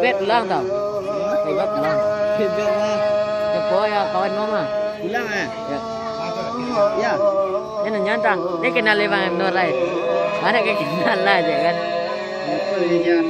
Bebet pulang tau. Bebet pulang. Bebet lah. Cepo ya kawan mama. Pulang ah. Ya. Ya. Ini nyantang. Dia kenal lewat Nur lain. Mana kayak kenal lah aja kan. Betul ya.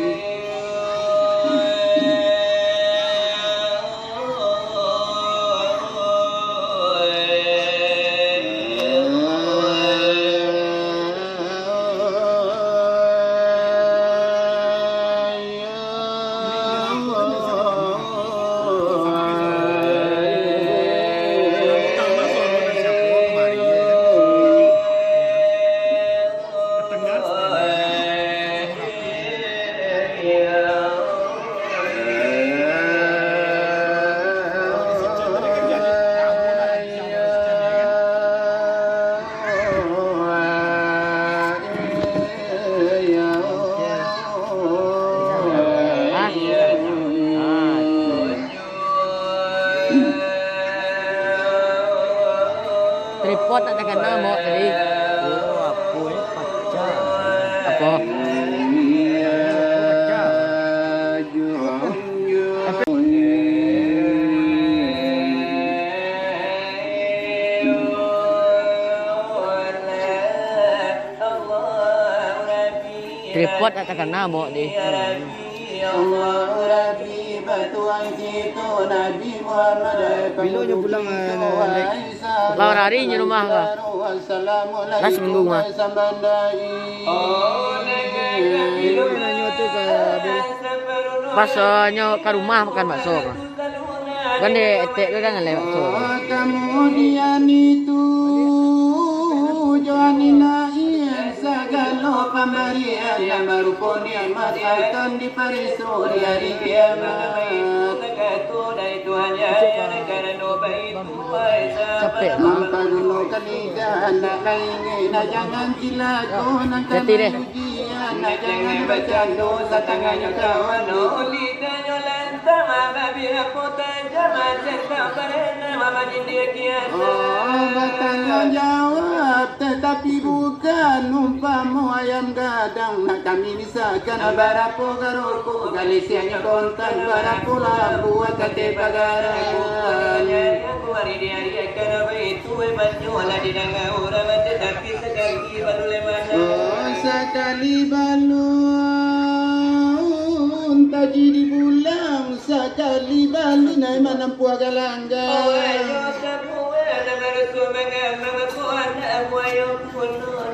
Tripod tak tekan nama tadi. Apa? Tripod tak tekan nama di. Bilonya pulang Lawan hari di rumah kah? Lah seminggu mah. Bilonya nyoto ke Baksonya ke rumah makan bakso kah? Kan di etek tu kan lewat bakso. Kemudian itu Johanina segala pemberian yang berupa nikmat akan diberi di hari kiamat. Capek lah. Maka dulu kalian nak lain jangan cilaka nak Jati deh. ujian jangan baca dosa tangannya kawan lidahnya lantang babi aku tajam cinta pada mama jindir kiasa. Bertanya jawab tetapi bukan umpama ayam gadang nak kami misalkan berapa garuku galisianya kontan berapa lah buat kate pagaran hari dia akan itu banyola di danga ora mate tapi sekali baru lemana sekali balun taji di bulan sekali balun nai mana puak galangga oh ayo sabu ada baru mengam puan abu ayo punun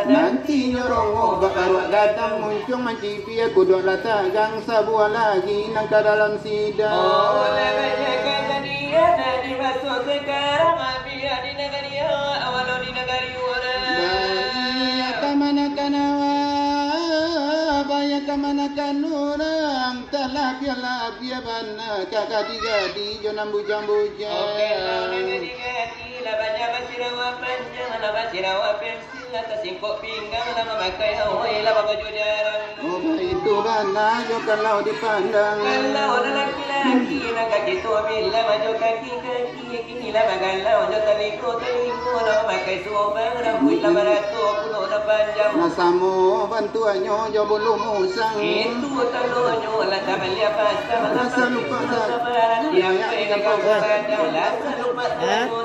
nanti nyorong bakal datang muncul mencipi aku dua latagang sebuah lagi nang ke dalam sidang oh namanya kata dia di masuk sekarang biar di negeri awal di negeri orang kemana kanawa banyak kemana kan orang telah biar bana kakak digadi jonam bujang-bujang oke negeri lah banyak basirawa panjang lah basirawa pensil lah tersingkuk pinggang lah memakai hawai lah baju jarang oh itu bana jo kalau dipandang kalau lelaki-lelaki nak kaki tu bila maju kaki-kaki kini lah magalau jo telingo lah memakai suobang rambut lah beratur puluh lah panjang nasamu bantuannya jo bulu musang itu talonyo lah tamalya pasang rasa lupa yang ingat kau berada rasa lupa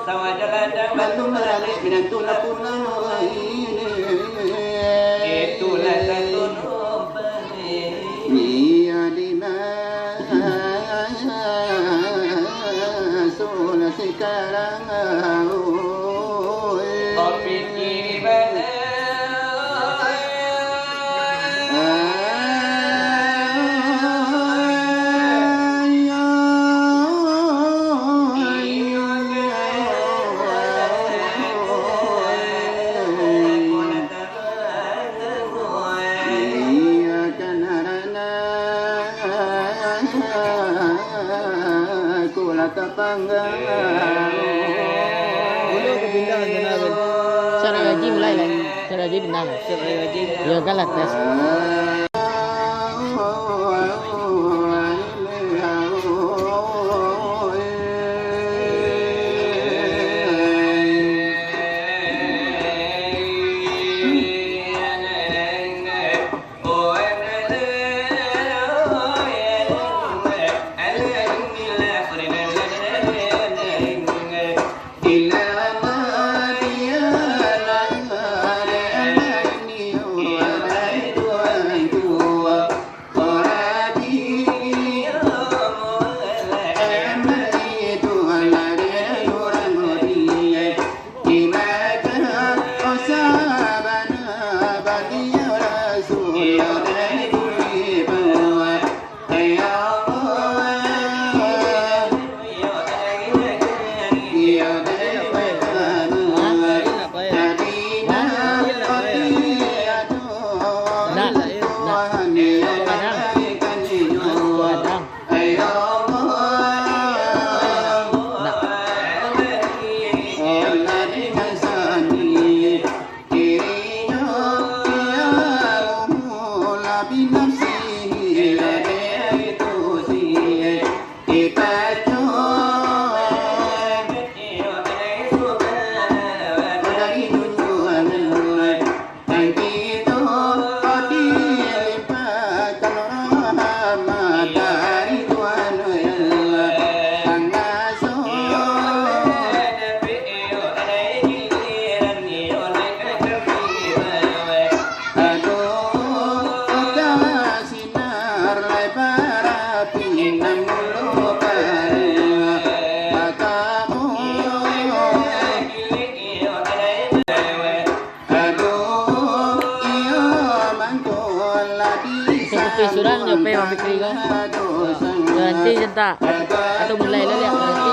sawaja Bandung meralik minantu na pulang itulah satu nombor dia di mana sekarang kopi kiri mana Dulu ke pindah ke Nabil. Cara gaji mulai lah. Cara gaji benar lah. Cara gaji. Ya kan lah tes. binafsihi itu sih kita dari tujuan yang itu dilimpahkan rahmat dari Tuhan yang ngasuh. Surang nyope mami krigo. Ganti jenta. Atau mulai lihat ganti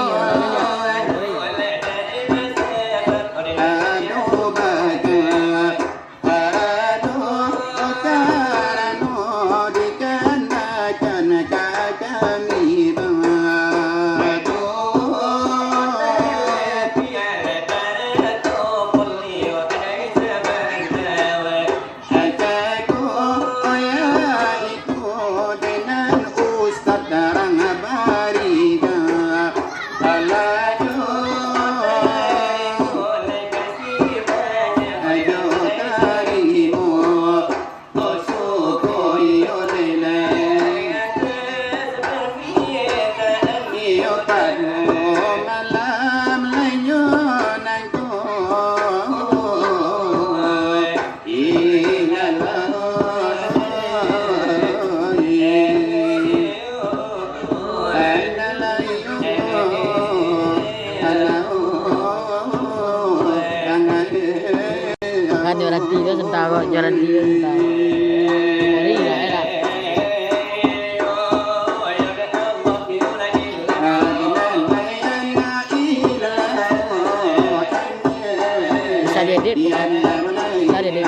kan jualan tiga sentau kok jualan tiga sentau. Hari enggak enak. Bisa diedit bukan? Bisa diedit.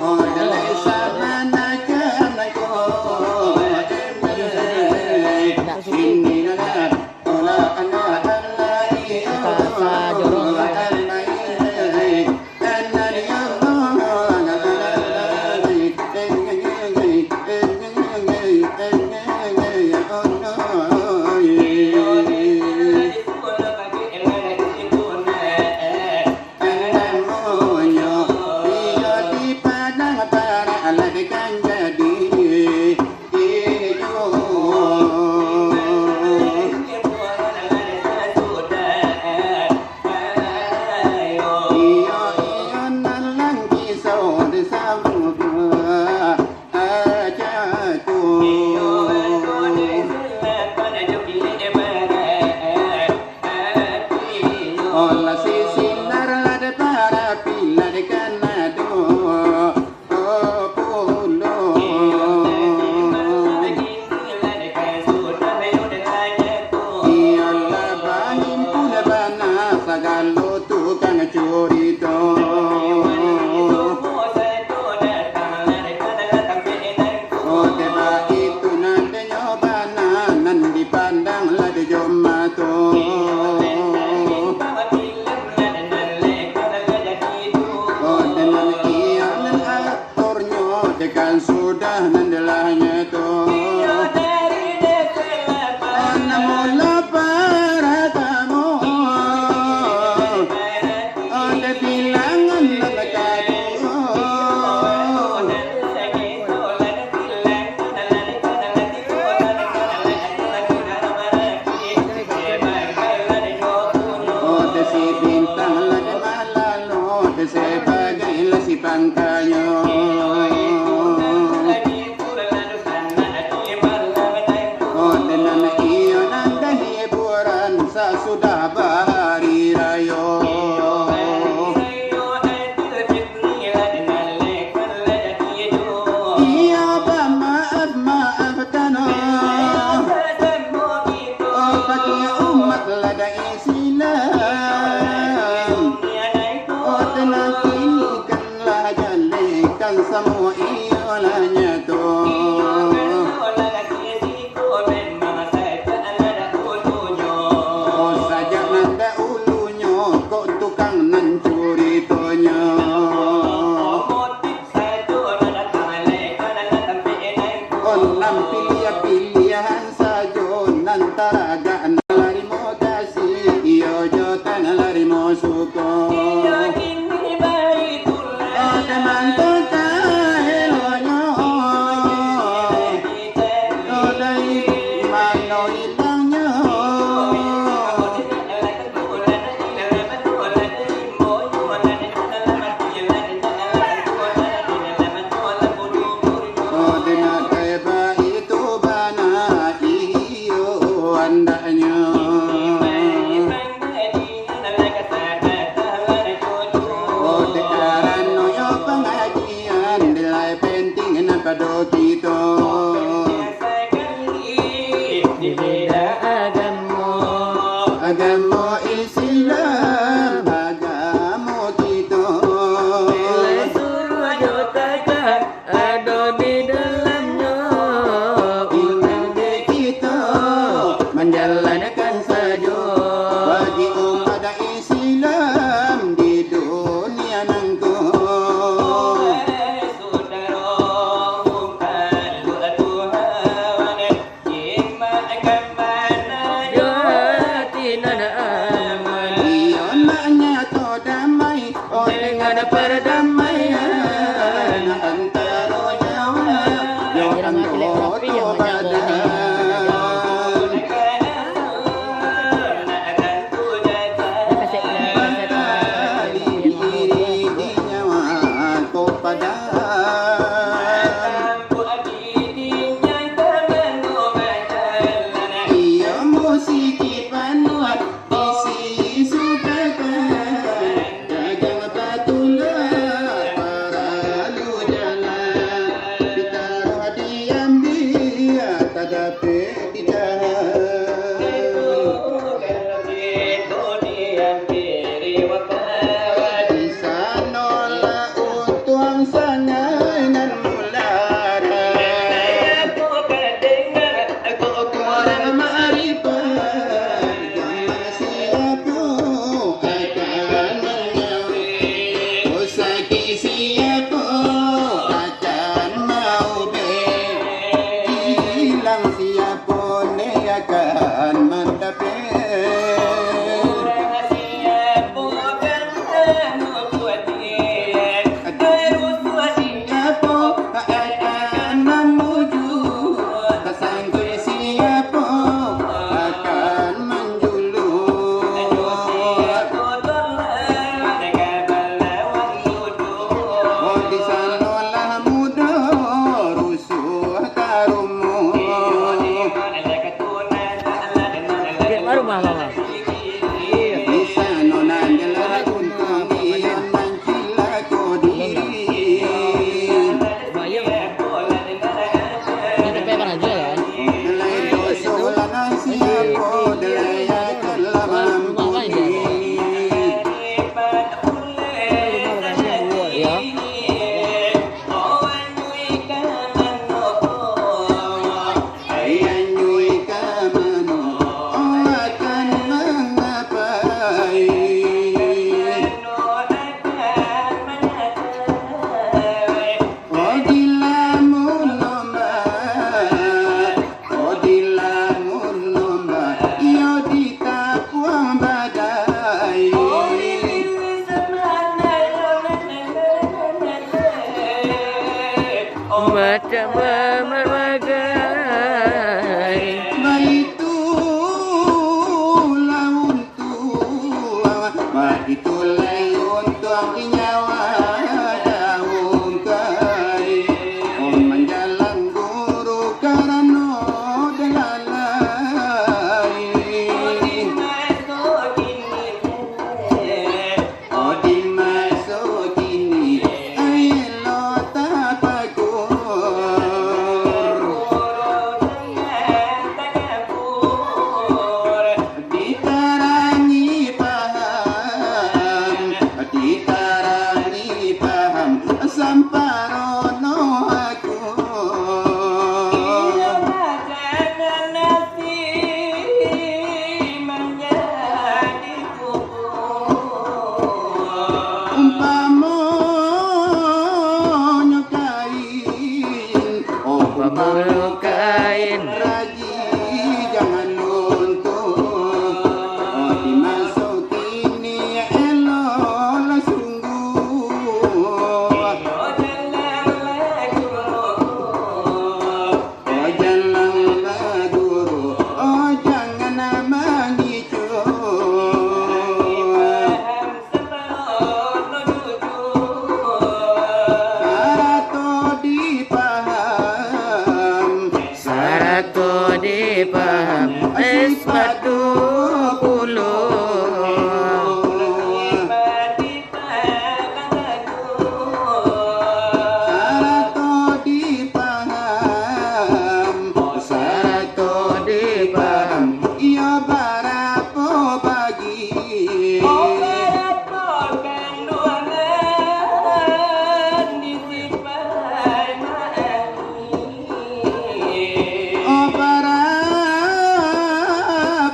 Oh, Laki-laki rapi yang banyak bodi.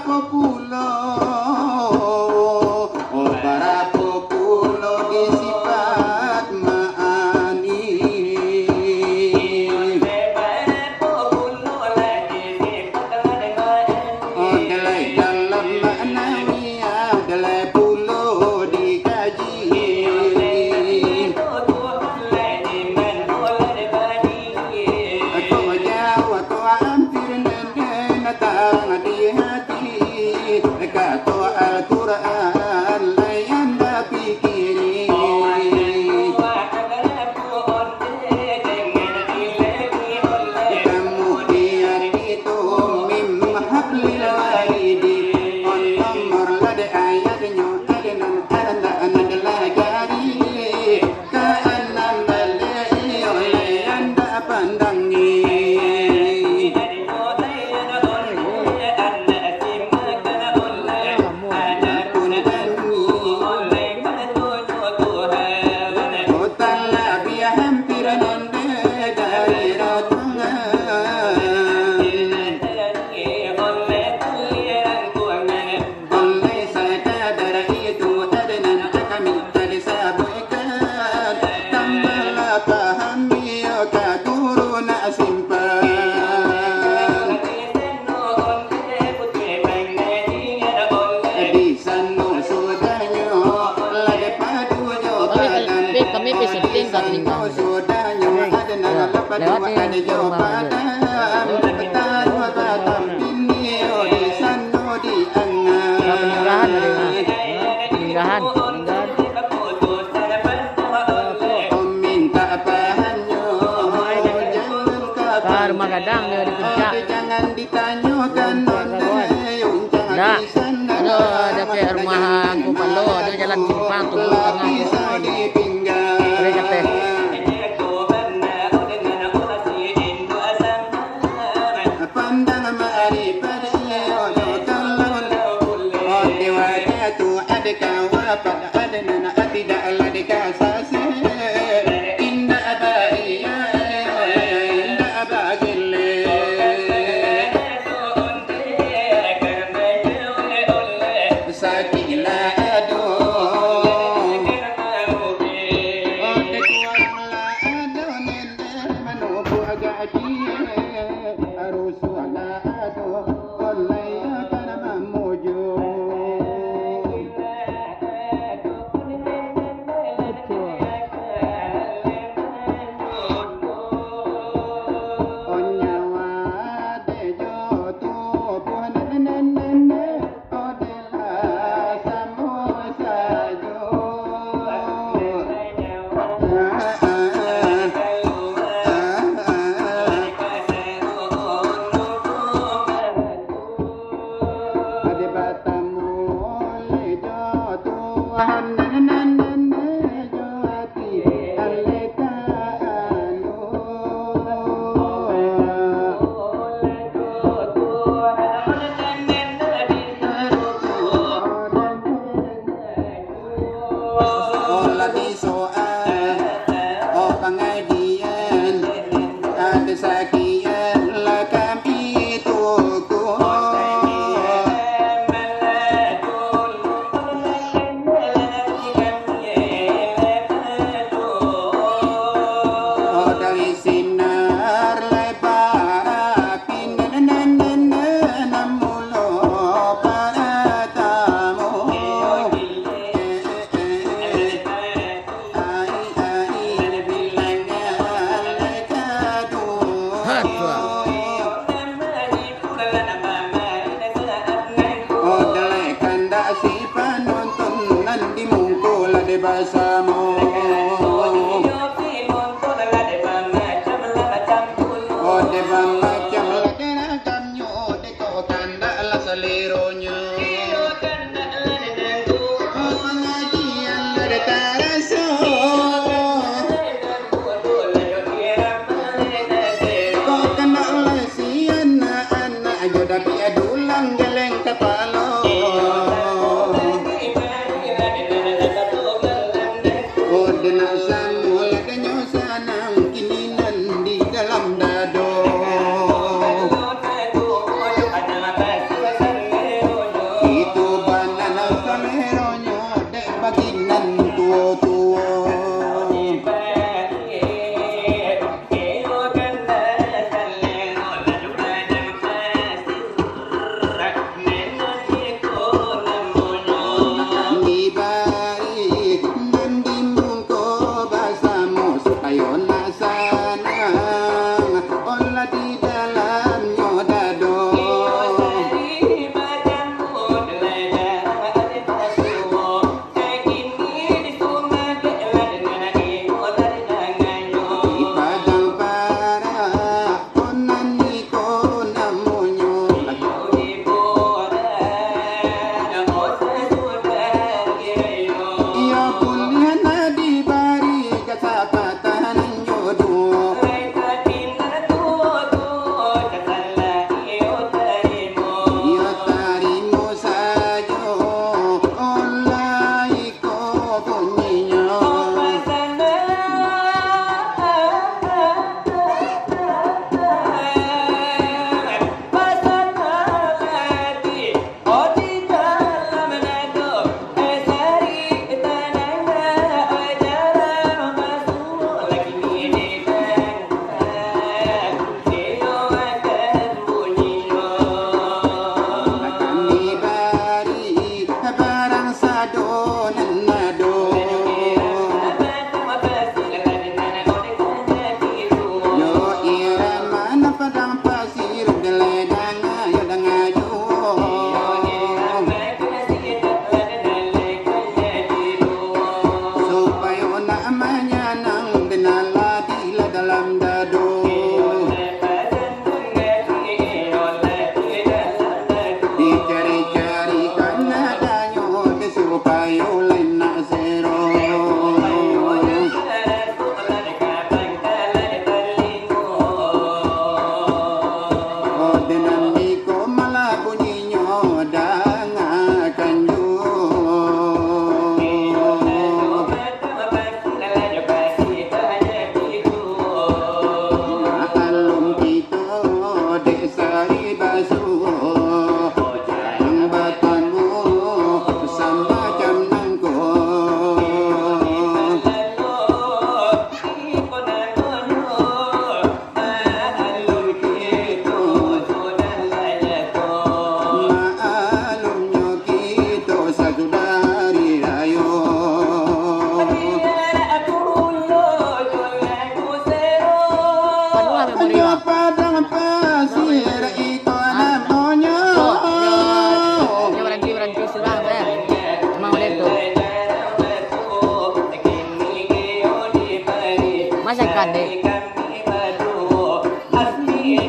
Popular Ke rumah gadang dia di puncak. Jangan ditanyakan jangan Dah. pisan Ada kayak rumah aku Palo, ada jalan simpang tuh tengah. pisau di pinggang. Boleh kata. Pandang ma'rifat diwajatu adka wa qad adna tidak ladika sasi inda abai inda abagil sakila adu manubu agati arusu ala adu wallahi kana mamuju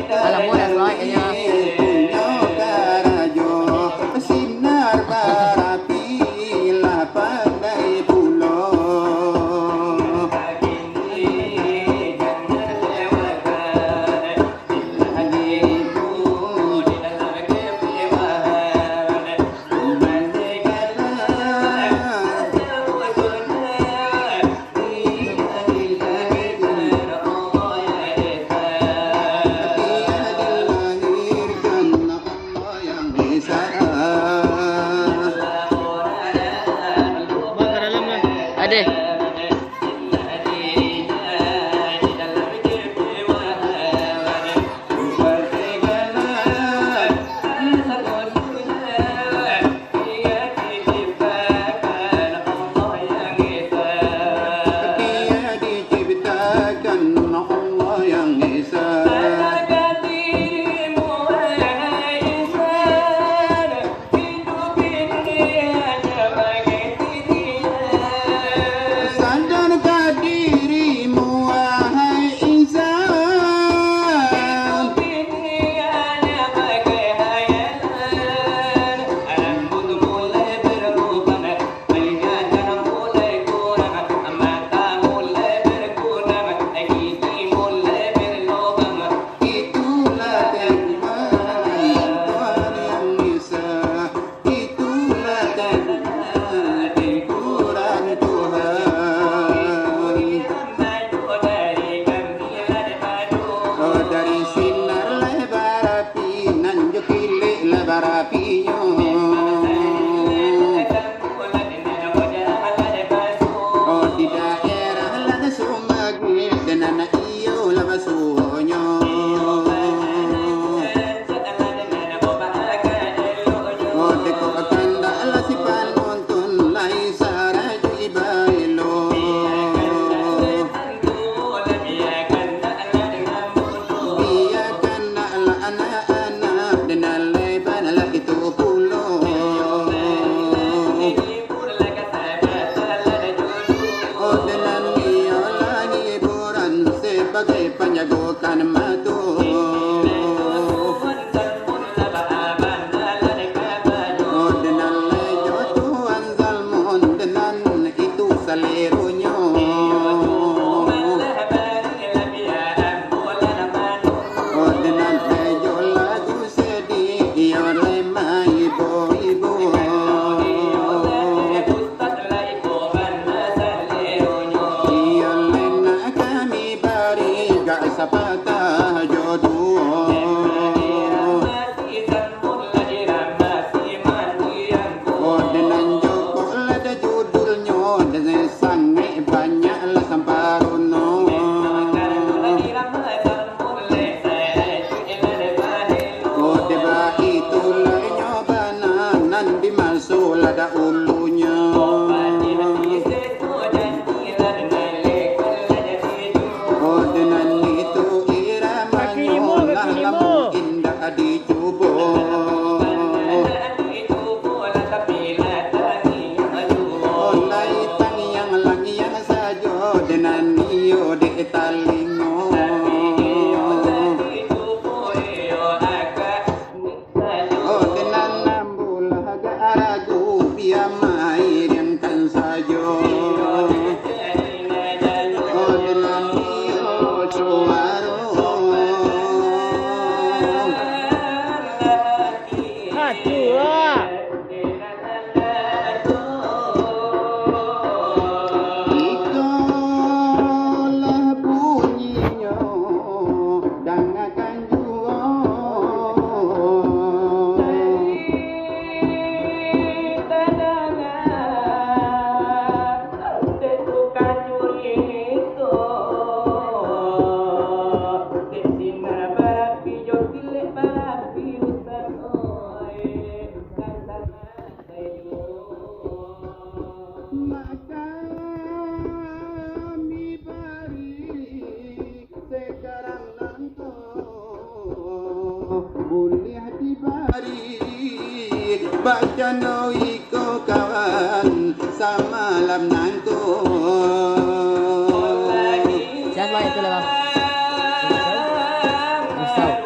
Alam mo, nag-like kanya. Punyo karajo, sinar barapilah pandai pulo. Ada. Sadarkah dirimu wahai insan? Itulah kekuatan Tuhan yang Esa. Itulah kekuatan Quran Tuhan. Oh, dari sinar lebar api nanjuk kilik lebar apinya. Oh, di daerah lada sumagi dan anak iyo laba suonyo. Oh, deko akanda ala si panuntun lai saraju ibailo. Biarkan ala anak-anak dan leban ala itu pulo. Oh, dengan iyo lah hiburan sebagai penjagokan matu. Oh, dengan lejo Tuhan Zalmon dengan itu saleronyo. Oh, dengan lejo lagu sedih iyo lemah ibu-ibu. Iyo lena kami bari gak sapatah jodoh. Oh, dengan Joko ada judulnya dan sangat banyak lah samparono. Oh, deba itulah nyobana nanti masuk lada ulunya. Oh, dengan itu iramanya lah lambung indah dicoba. Oh, laitang yang langiang saja dengan iyo di talingo. Oh, dengan lambulah agak ragu biar main yang kan saja. Oh, dengan iyo suara. Itulah bunyinya dangakan jua. Maka kami bari sekarang nanto boleh dibari baca no iko kawan sama malam nanto. Siapa itu lah bang? Risau.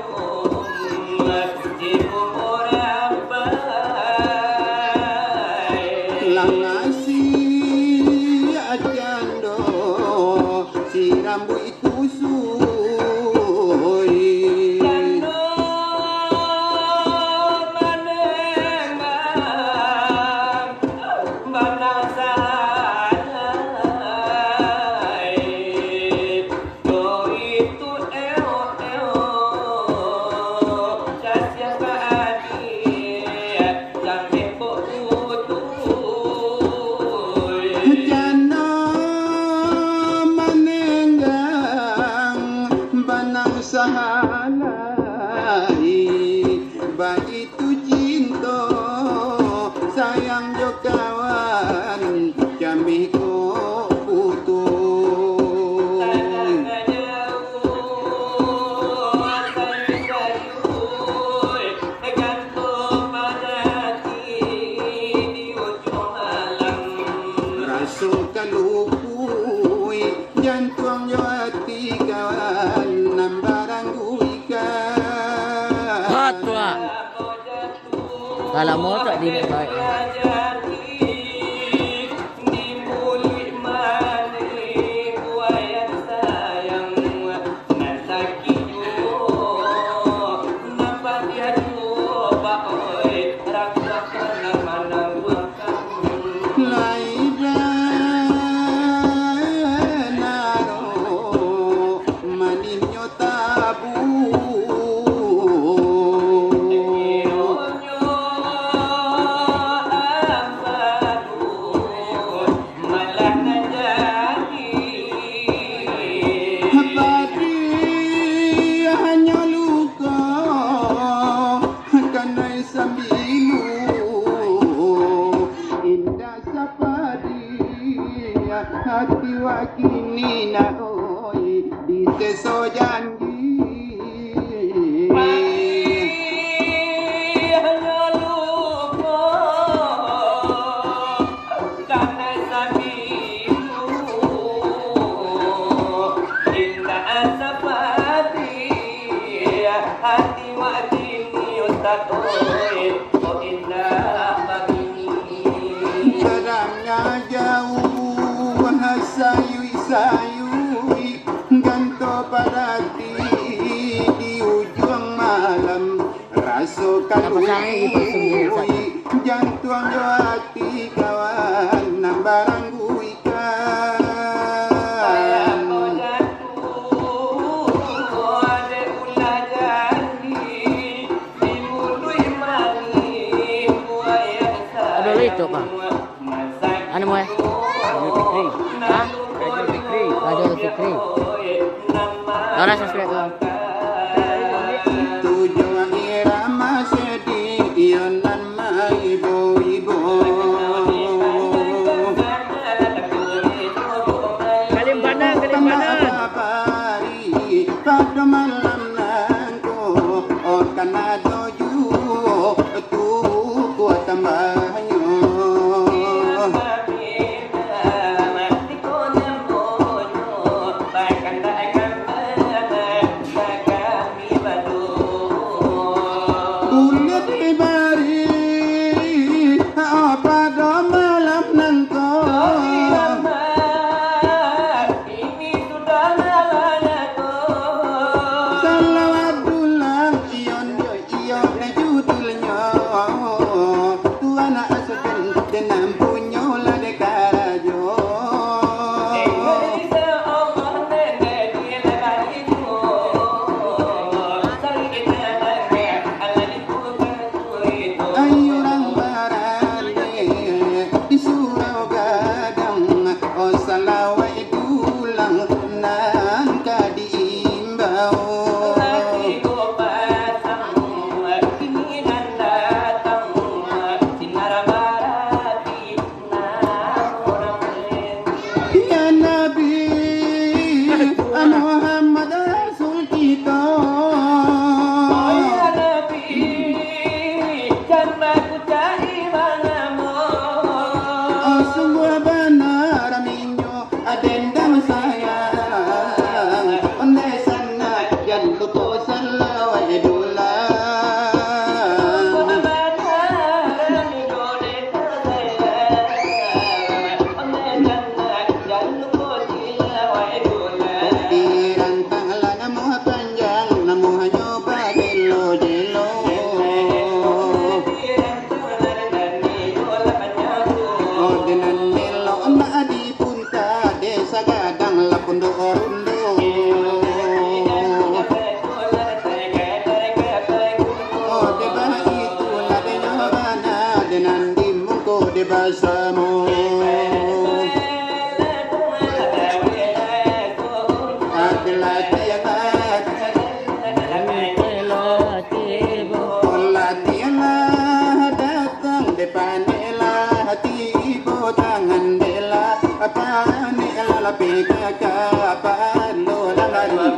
tua. Kalau mau tak di baik. Hati wakini na oi di teso janji hanya lupa karena sabimu indah asapati hati wakini ustad oi oh indah begini terangnya jauh sayui ganto parati di ujung malam rasukan jantung hati kawan nambarang ikan Ada itu Pak. Anu mau ya? Hah? Raja Fikri. Orang subscribe kan? Tujuan irama sedih ionan ibu-ibu Kalimbana pada malam nangko oh kana doju tu kuat tambahnya bersama adalah tiap latihanlah datang depan elah tiba tangan bela apa ni elah PKK apa lo lari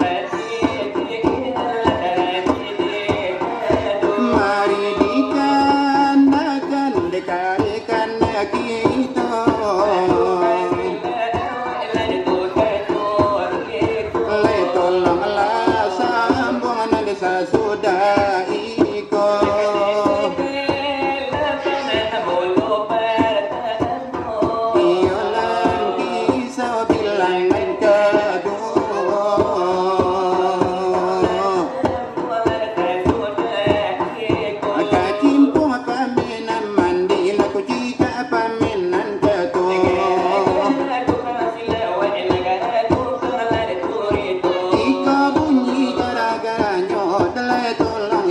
mari dikanakan dekarikan kita le tolonglah sambungan desa sudah ikut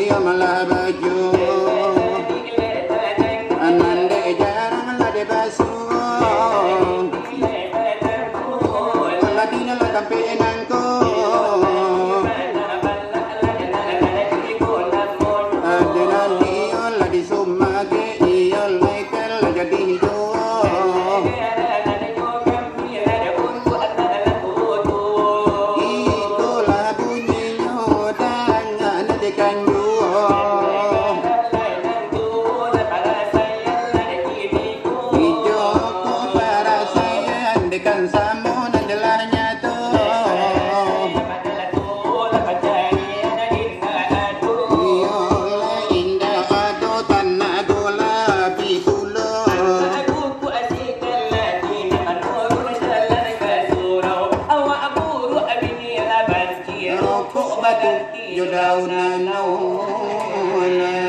dia malah baju ananda jarang lah de basuh ladina la kampe enangko adenan dia la di sumage iya lekel la jadi hidup itulah bunyinya tangan dekan dekan samun adalah nyata Yola indah ado tanah golapi pula rokok batu jodaunan nauna